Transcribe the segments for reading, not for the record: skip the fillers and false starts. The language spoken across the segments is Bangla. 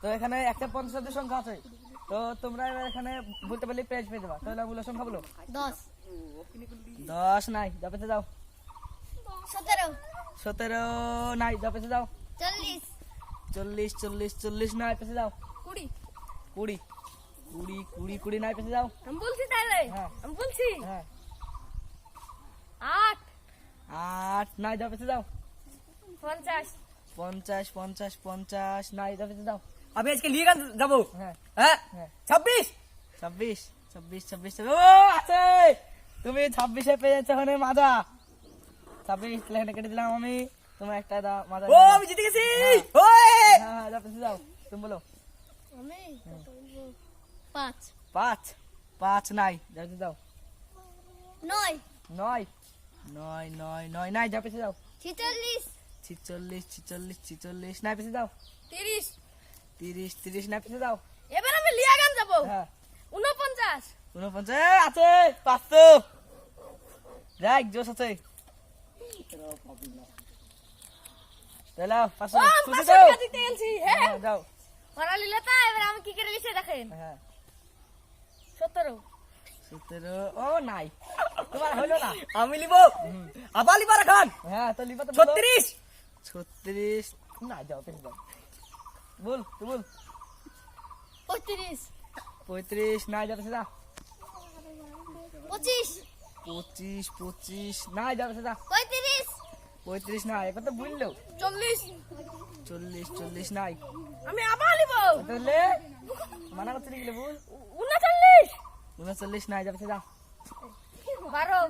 তো এখানে 150 সংখ্যা আছে, তো তোমরা এখানে বলতে পারলে প্রাইজ পেয়ে যাবা। তাহলে বলো সংখ্যা বলো। 10 10 নাই, যাও পেছে যাও। 17 17 নাই, যাও পেছে যাও। 40 40 নাই, পেছে যাও। 20 20 নাই, পেছে যাও। আমি বলছি তাইলে হ্যাঁ। আমি বলছি হ্যাঁ 8 8 নাই, যাও পেছে যাও। 50 50 নাই, যাও পেছে যাও। আমি আজকে লিয়ে গান যাবো। হ্যাঁ হ্যাঁ হ্যাঁ 26 26 ও আছে, তুমি 26 পেয়ে যাচ্ছ ওখানে মাজা। 26 এখানে কেটে দিলাম আমি, তোমার একটা মাজা। ও আমি জিতে গেছি। হ্যাঁ হ্যাঁ, যাও পেছে যাও। তুমি বলো। আমি 5 5 নাই, যাও পেছে যাও। 9 9 নাই, যাও পেছে যাও। 46 46 নাই, পেছে যাও। 30 30 নাই, পেছে যাও। এবার আমি লিয়া গান যাব হ্যাঁ 49 49 আছে 500। দেখ জোশ আছে। তাহলে 500 ও খুশি 500 তো? টাকা দিতে গেছি। হ্যাঁ হ্যাঁ যাও। ওরা লিলে তা এবার আমি কি করে লিখে দেখেন। হ্যাঁ 17 17 ও নাই, তোমার হলো না। আমি লিব আবার লিবা রাখান। হ্যাঁ তো লিবা তো 36 না, যাও পেছে যাও। বল তুই বল। 35 35 নাই, যাও পেছে যা। 25 25 নাই, যাও পেছে যা। 35 35 নাই, এবার তো বললো। 40 40 নাই, আমি আবার লিব তাহলে মানা করতে গেলে বল। 39 39 নাই, যাও পেছে যা। 12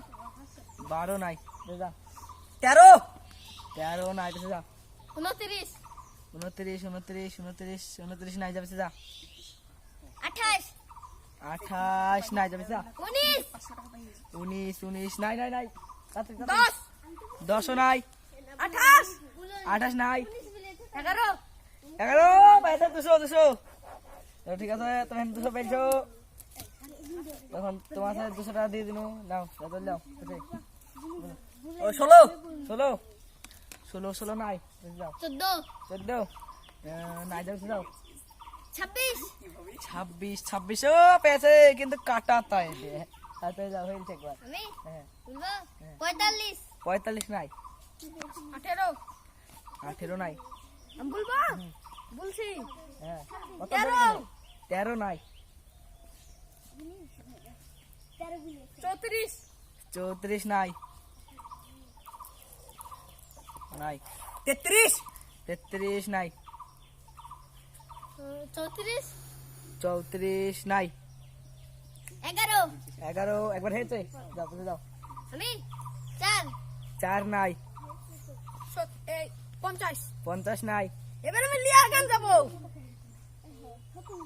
12 নাই, পেছে যা। 13 13 নাই, পেছে যা। 29 29 নাই, যাবে যা। 28 28 নাই, যাবে যা। 19 19 নাই নাই, তাড়াতাড়ি, 10 তাড়াতাড়ি। 10 নাই, 28 28 নাই, 11 11 পাইছে 200। ঠিক আছে, তুমি 200 পাইছো, তখন তোমার সাথে 200 টাকা দিয়ে দিন। নাও চল যাও। ও 16 16 নাই, যাও। 14 14 নাই, যাবে যাও। 26 26 ও পেয়েছে, কিন্তু কাটা তাই তাতে যাও হয়েছে একবার। আমি হ্যাঁ বলবো 45 45 নাই, 18 18 নাই। আমি বলবো বলছি হ্যাঁ 13 13 নাই, 34 34 নাই, 33 33 নাই, 34 34 নাই, 11 11 একবার হয়েছে, যাও বুঝে যাও। আমি 4 4 নাই, 50 50 নাই, এবার আমি লিয়া গান যাব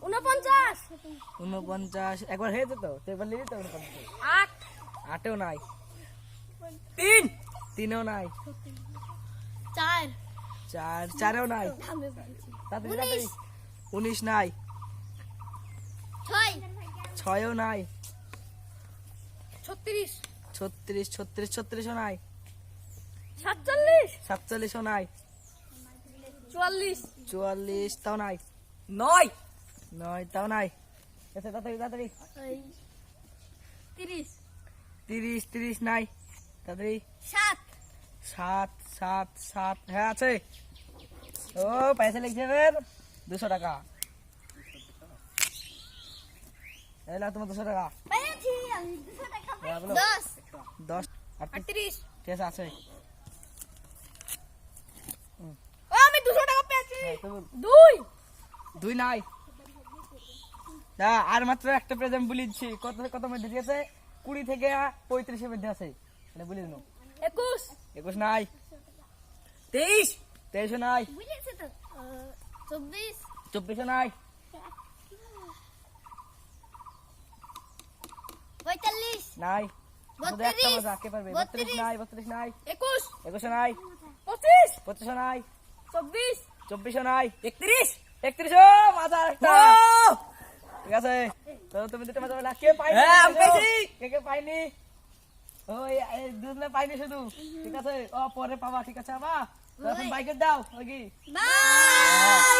49 49 একবার হয়েছে তো, এবার লিখে তো 49। 8 8ও নাই, 3 3ও নাই, 4 4ও নাই, তাড়াতাড়ি তাড়াতাড়ি। 19 নাই, 6 6ও নাই, 36 36ও নাই, 47 47ও নাই, 44 44 তাও নাই, 9 9 তাও নাই। আচ্ছা তাড়াতাড়ি তাড়াতাড়ি। 30 30 নাই, তাড়াতাড়ি। 7 7 হ্যাঁ আছে। ও পয়সা লিখছে এবার 200 টাকা। এই নাও তোমার 200 টাকা। পেয়েছি আমি 200 টাকা হ্যাঁ, বলো। 10 10 38 ঠিক আছে আছে। ও আমি 200 টাকা পেয়েছি হ্যাঁ, তো বল। 2 2 নাই। না আর মাত্র একটা প্রেজেন্ট বলে দিচ্ছি, কত মধ্যে দিয়েছে? 20 থেকে 35 এর মধ্যে আছে, মানে বলে দিন। 21 21 নাই, 23 23 নাই, বুঝেছে তো 24 24 নাই, 45 নাই। শুধু একটা 32 মজা, কে পারবে? 32 নাই, 32 নাই, 21 21 নাই, 25 25 নাই, 24 24 নাই, 31 31 ও মজা একটা। ও ঠিক আছে, তো তুমি দিতে মজা পেলা। কে পাইনি? হ্যাঁ, আমি পেয়েছি। কে পাইনি? ওই দুজনে পাইনি শুধু। ঠিক আছে, ও পরে পাবা। ঠিক আছে, আবা তো এখন বাইকে দাও ওই কি। বাই